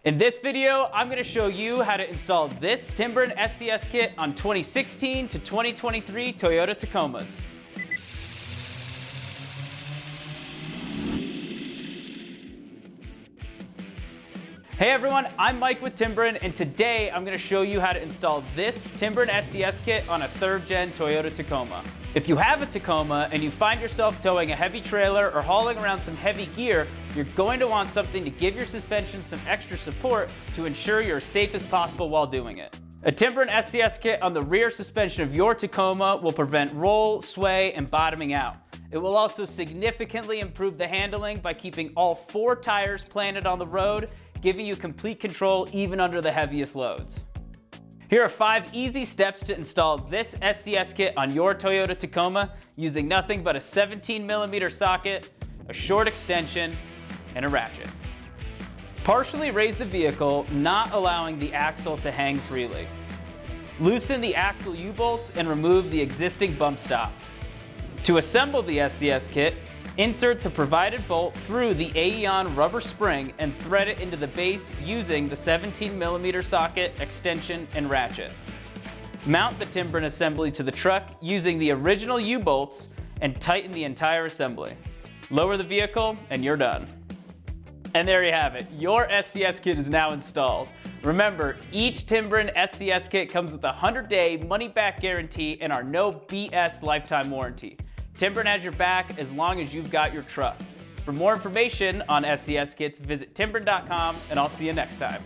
In this video, I'm going to show you how to install this Timbren SES kit on 2016 to 2023 Toyota Tacomas. Hey everyone, I'm Mike with Timbren, and today I'm going to show you how to install this Timbren SES kit on a 3rd gen Toyota Tacoma. If you have a Tacoma and you find yourself towing a heavy trailer or hauling around some heavy gear, you're going to want something to give your suspension some extra support to ensure you're as safe as possible while doing it. A Timbren SES kit on the rear suspension of your Tacoma will prevent roll, sway, and bottoming out. It will also significantly improve the handling by keeping all 4 tires planted on the road, giving you complete control even under the heaviest loads. Here are 5 easy steps to install this SES kit on your Toyota Tacoma using nothing but a 17mm socket, a short extension, and a ratchet. Partially raise the vehicle, not allowing the axle to hang freely. Loosen the axle U-bolts and remove the existing bump stop. To assemble the SES kit, insert the provided bolt through the Aeon rubber spring and thread it into the base using the 17mm socket, extension, and ratchet. Mount the Timbren assembly to the truck using the original U-bolts and tighten the entire assembly. Lower the vehicle and you're done. And there you have it. Your SES kit is now installed. Remember, each Timbren SES kit comes with a 100-day money-back guarantee and our no BS lifetime warranty. Timbren has your back as long as you've got your truck. For more information on SES kits, visit Timbren.com, and I'll see you next time.